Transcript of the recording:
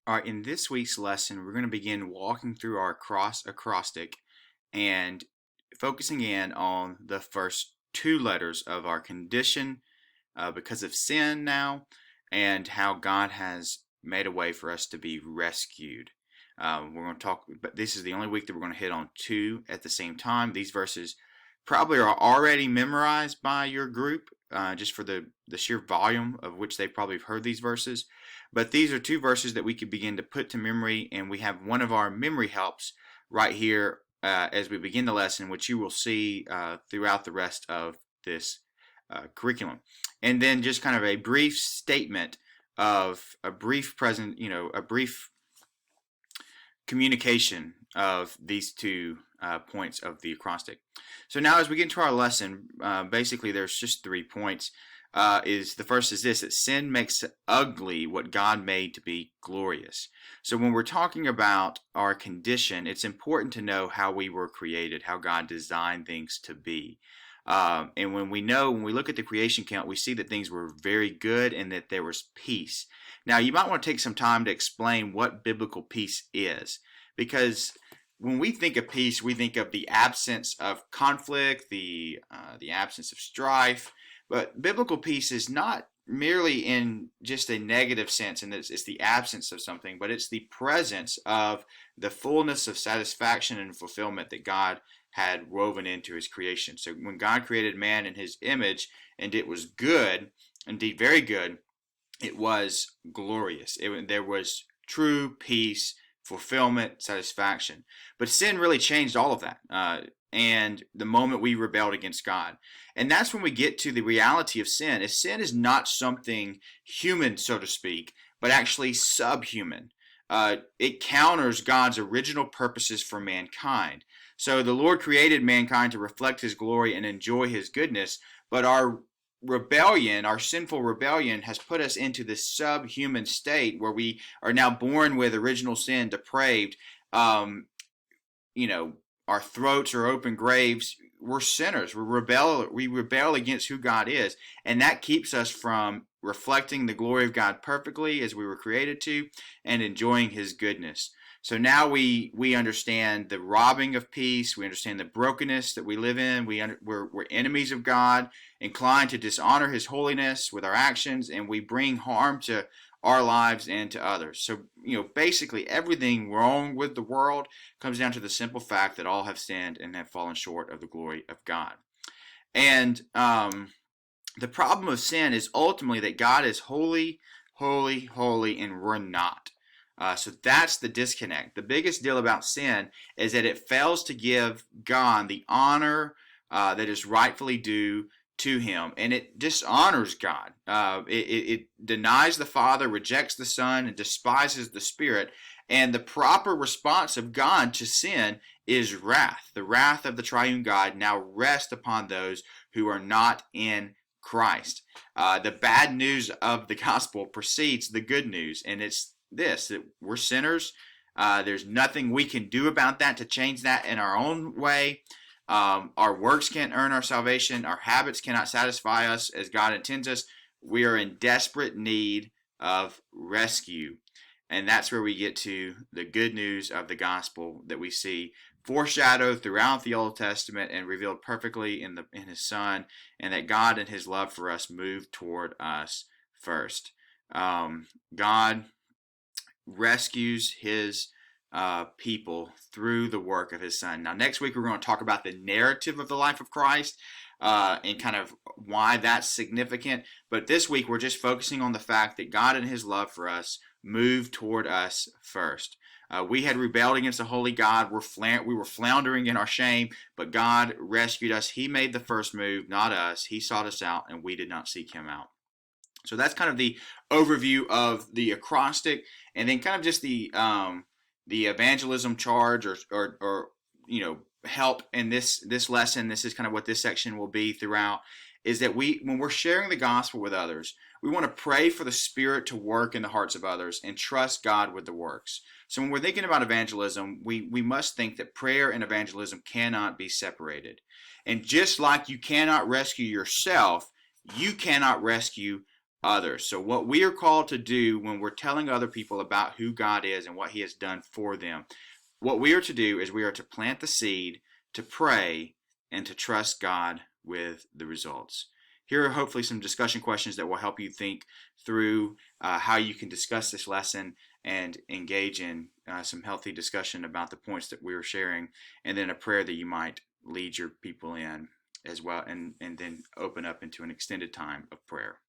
All right, in this week's lesson, we're going to begin walking through our acrostic and focusing in on the first two letters of our condition because of sin now, and how God has made a way for us to be rescued. We're going to talk, but this is the only week that we're going to hit on two at the same time. These verses probably are already memorized by your group, just for the sheer volume of which they probably have heard these verses. But these are two verses that we could begin to put to memory, and we have one of our memory helps right here as we begin the lesson, which you will see throughout the rest of this curriculum. And then just kind of a brief statement of a brief communication of these two points of the acrostic. So now as we get into our lesson, basically there's just 3 points. The first is this: that sin makes ugly what God made to be glorious. So when we're talking about our condition, it's important to know how we were created, how God designed things to be. And when we look at the creation count, we see that things were very good and that there was peace. Now, you might want to take some time to explain what biblical peace is, because when we think of peace, we think of the absence of conflict, the absence of strife. But biblical peace is not merely in just a negative sense, and it's the absence of something, but it's the presence of the fullness of satisfaction and fulfillment that God had woven into his creation. So when God created man in his image, and it was good, indeed very good, it was glorious. There was true peace, fulfillment, satisfaction. But sin really changed all of that. And the moment we rebelled against God. And that's when we get to the reality of sin. Sin is not something human, so to speak, but actually subhuman. It counters God's original purposes for mankind. So the Lord created mankind to reflect his glory and enjoy his goodness, but our rebellion, our sinful rebellion, has put us into this subhuman state where we are now born with original sin, depraved. Our throats are open graves. We're sinners. We rebel against who God is, and that keeps us from reflecting the glory of God perfectly as we were created to, and enjoying his goodness. So now we understand the robbing of peace. We understand the brokenness that we live in. We're enemies of God, inclined to dishonor his holiness with our actions, and we bring harm to our lives and to others. So, basically everything wrong with the world comes down to the simple fact that all have sinned and have fallen short of the glory of God. And the problem of sin is ultimately that God is holy, holy, holy, and we're not. So that's the disconnect. The biggest deal about sin is that it fails to give God the honor that is rightfully due to him, and it dishonors God. It denies the Father, rejects the Son, and despises the Spirit. And the proper response of God to sin is wrath. The wrath of the triune God now rests upon those who are not in Christ. The bad news of the gospel precedes the good news, and it's this: that we're sinners. There's nothing we can do about that to change that in our own way. Our works can't earn our salvation. Our habits cannot satisfy us as God intends us. We are in desperate need of rescue. And that's where we get to the good news of the gospel that we see foreshadowed throughout the Old Testament and revealed perfectly in his Son, and that God in his love for us moved toward us first. God rescues his people through the work of his Son. Now, next week we're going to talk about the narrative of the life of Christ and kind of why that's significant. But this week we're just focusing on the fact that God in his love for us moved toward us first. We had rebelled against the holy God. We were floundering in our shame, but God rescued us. He made the first move, not us. He sought us out, and we did not seek him out. So that's kind of the overview of the acrostic, and then kind of just the evangelism charge or help in this lesson. This is kind of what this section will be throughout, is that when we're sharing the gospel with others, we want to pray for the Spirit to work in the hearts of others and trust God with the works. So when we're thinking about evangelism, we must think that prayer and evangelism cannot be separated. And just like you cannot rescue yourself, you cannot rescue others. So what we are called to do when we're telling other people about who God is and what he has done for them, what we are to do is we are to plant the seed, to pray, and to trust God with the results. Here are hopefully some discussion questions that will help you think through how you can discuss this lesson and engage in some healthy discussion about the points that we were sharing, and then a prayer that you might lead your people in as well, and then open up into an extended time of prayer.